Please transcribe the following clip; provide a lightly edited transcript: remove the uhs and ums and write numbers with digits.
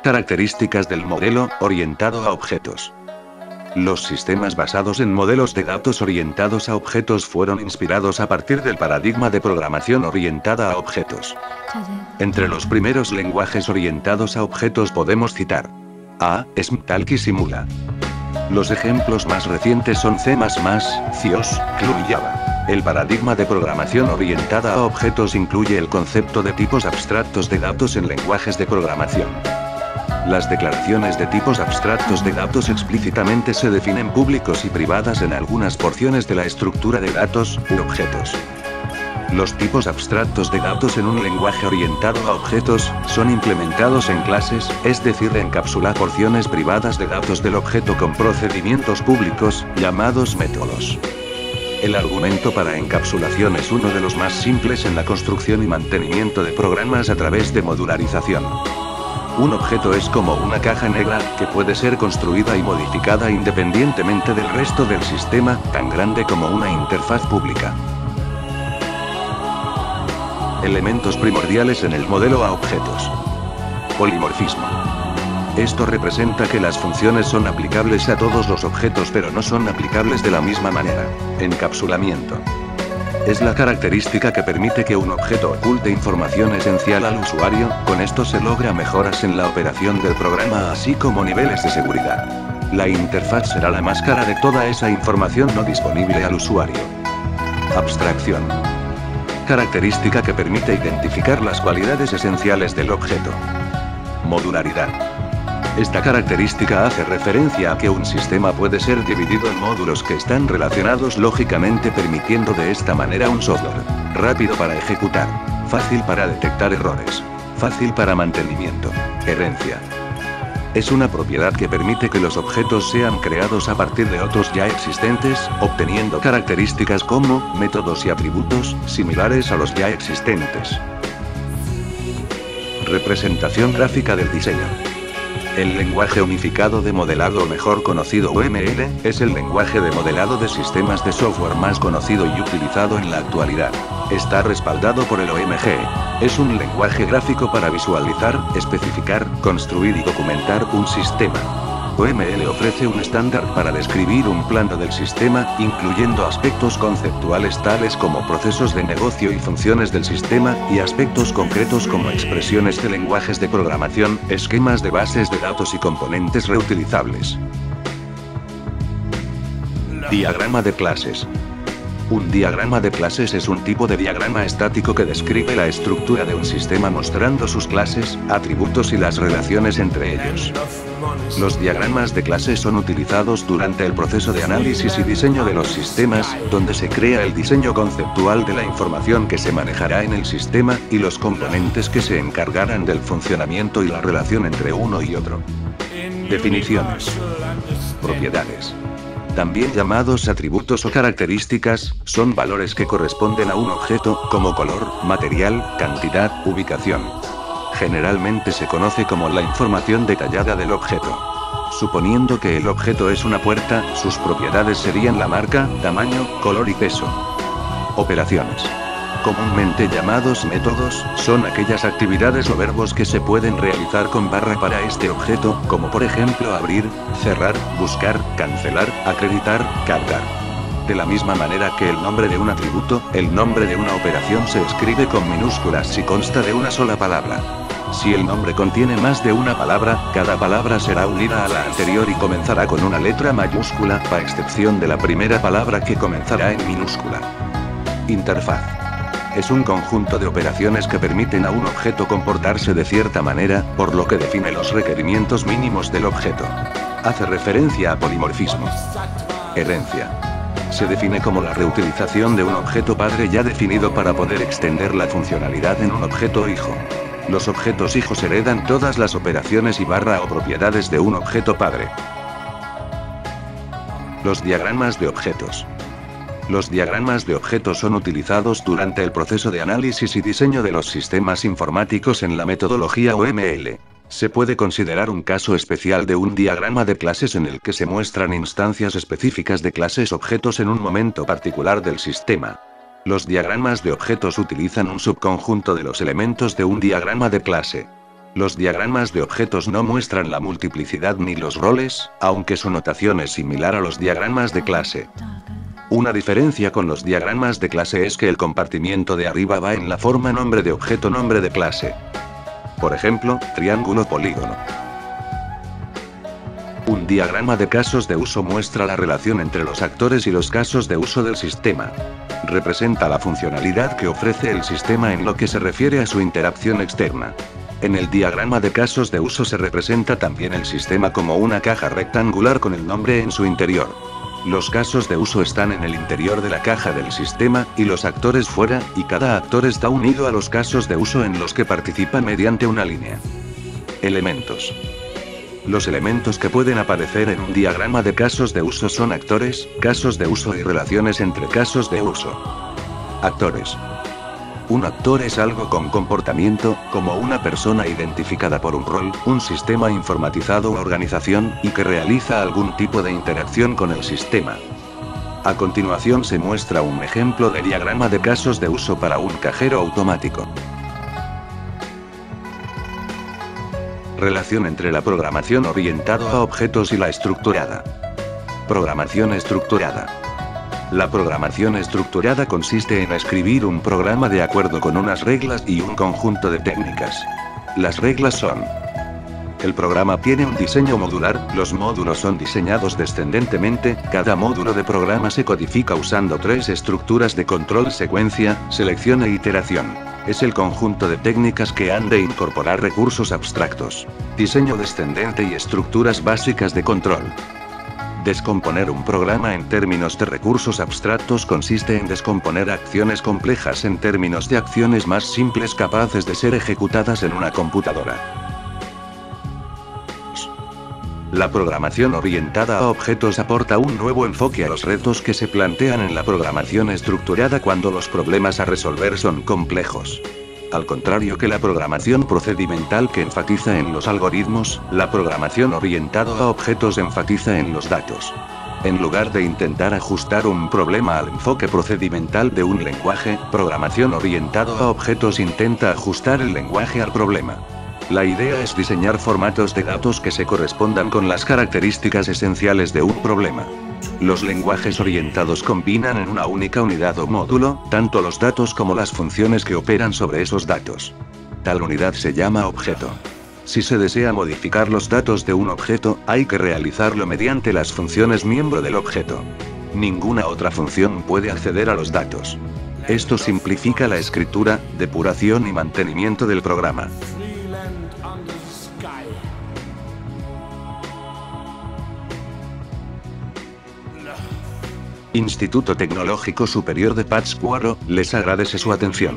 Características del modelo orientado a objetos. Los sistemas basados en modelos de datos orientados a objetos fueron inspirados a partir del paradigma de programación orientada a objetos. Entre los primeros lenguajes orientados a objetos podemos citar A, Smtalk y Simula. Los ejemplos más recientes son C++, CIOS, CLU y Java. El paradigma de programación orientada a objetos incluye el concepto de tipos abstractos de datos en lenguajes de programación. Las declaraciones de tipos abstractos de datos explícitamente se definen públicos y privadas en algunas porciones de la estructura de datos u objetos. Los tipos abstractos de datos en un lenguaje orientado a objetos son implementados en clases, es decir, encapsula porciones privadas de datos del objeto con procedimientos públicos, llamados métodos. El argumento para encapsulación es uno de los más simples en la construcción y mantenimiento de programas a través de modularización. Un objeto es como una caja negra, que puede ser construida y modificada independientemente del resto del sistema, tan grande como una interfaz pública. Elementos primordiales en el modelo a objetos. Polimorfismo. Esto representa que las funciones son aplicables a todos los objetos pero no son aplicables de la misma manera. Encapsulamiento. Es la característica que permite que un objeto oculte información esencial al usuario, con esto se logra mejoras en la operación del programa así como niveles de seguridad. La interfaz será la máscara de toda esa información no disponible al usuario. Abstracción. Característica que permite identificar las cualidades esenciales del objeto. Modularidad. Esta característica hace referencia a que un sistema puede ser dividido en módulos que están relacionados lógicamente, permitiendo de esta manera un software rápido para ejecutar, fácil para detectar errores, fácil para mantenimiento. Herencia. Es una propiedad que permite que los objetos sean creados a partir de otros ya existentes, obteniendo características como métodos y atributos similares a los ya existentes. Representación gráfica del diseño. El lenguaje unificado de modelado, o mejor conocido UML, es el lenguaje de modelado de sistemas de software más conocido y utilizado en la actualidad. Está respaldado por el OMG. Es un lenguaje gráfico para visualizar, especificar, construir y documentar un sistema. OML ofrece un estándar para describir un plano del sistema, incluyendo aspectos conceptuales tales como procesos de negocio y funciones del sistema, y aspectos concretos como expresiones de lenguajes de programación, esquemas de bases de datos y componentes reutilizables. Diagrama de clases. Un diagrama de clases es un tipo de diagrama estático que describe la estructura de un sistema mostrando sus clases, atributos y las relaciones entre ellos. Los diagramas de clases son utilizados durante el proceso de análisis y diseño de los sistemas, donde se crea el diseño conceptual de la información que se manejará en el sistema, y los componentes que se encargarán del funcionamiento y la relación entre uno y otro. Definiciones. Propiedades. También llamados atributos o características, son valores que corresponden a un objeto, como color, material, cantidad, ubicación. Generalmente se conoce como la información detallada del objeto. Suponiendo que el objeto es una puerta, sus propiedades serían la marca, tamaño, color y peso. Operaciones. Comúnmente llamados métodos, son aquellas actividades o verbos que se pueden realizar con barra para este objeto, como por ejemplo abrir, cerrar, buscar, cancelar, acreditar, cargar. De la misma manera que el nombre de un atributo, el nombre de una operación se escribe con minúsculas si consta de una sola palabra. Si el nombre contiene más de una palabra, cada palabra será unida a la anterior y comenzará con una letra mayúscula, a excepción de la primera palabra que comenzará en minúscula. Interfaz. Es un conjunto de operaciones que permiten a un objeto comportarse de cierta manera, por lo que define los requerimientos mínimos del objeto. Hace referencia a polimorfismo. Herencia. Se define como la reutilización de un objeto padre ya definido para poder extender la funcionalidad en un objeto hijo. Los objetos hijos heredan todas las operaciones y barra o propiedades de un objeto padre. Los diagramas de objetos. Los diagramas de objetos son utilizados durante el proceso de análisis y diseño de los sistemas informáticos en la metodología OML. Se puede considerar un caso especial de un diagrama de clases en el que se muestran instancias específicas de clases objetos en un momento particular del sistema. Los diagramas de objetos utilizan un subconjunto de los elementos de un diagrama de clase. Los diagramas de objetos no muestran la multiplicidad ni los roles, aunque su notación es similar a los diagramas de clase. Una diferencia con los diagramas de clase es que el compartimiento de arriba va en la forma nombre de objeto nombre de clase. Por ejemplo, triángulo polígono. Un diagrama de casos de uso muestra la relación entre los actores y los casos de uso del sistema. Representa la funcionalidad que ofrece el sistema en lo que se refiere a su interacción externa. En el diagrama de casos de uso se representa también el sistema como una caja rectangular con el nombre en su interior. Los casos de uso están en el interior de la caja del sistema, y los actores fuera, y cada actor está unido a los casos de uso en los que participa mediante una línea. Elementos. Los elementos que pueden aparecer en un diagrama de casos de uso son actores, casos de uso y relaciones entre casos de uso. Actores. Un actor es algo con comportamiento, como una persona identificada por un rol, un sistema informatizado o organización, y que realiza algún tipo de interacción con el sistema. A continuación se muestra un ejemplo de diagrama de casos de uso para un cajero automático. Relación entre la programación orientada a objetos y la estructurada. Programación estructurada. La programación estructurada consiste en escribir un programa de acuerdo con unas reglas y un conjunto de técnicas. Las reglas son: el programa tiene un diseño modular, los módulos son diseñados descendentemente, cada módulo de programa se codifica usando 3 estructuras de control: secuencia, selección e iteración. Es el conjunto de técnicas que han de incorporar recursos abstractos, diseño descendente y estructuras básicas de control. Descomponer un programa en términos de recursos abstractos consiste en descomponer acciones complejas en términos de acciones más simples capaces de ser ejecutadas en una computadora. La programación orientada a objetos aporta un nuevo enfoque a los retos que se plantean en la programación estructurada cuando los problemas a resolver son complejos. Al contrario que la programación procedimental que enfatiza en los algoritmos, la programación orientada a objetos enfatiza en los datos. En lugar de intentar ajustar un problema al enfoque procedimental de un lenguaje, programación orientada a objetos intenta ajustar el lenguaje al problema. La idea es diseñar formatos de datos que se correspondan con las características esenciales de un problema. Los lenguajes orientados combinan en una única unidad o módulo, tanto los datos como las funciones que operan sobre esos datos. Tal unidad se llama objeto. Si se desea modificar los datos de un objeto, hay que realizarlo mediante las funciones miembro del objeto. Ninguna otra función puede acceder a los datos. Esto simplifica la escritura, depuración y mantenimiento del programa. Instituto Tecnológico Superior de Pátzcuaro, les agradece su atención.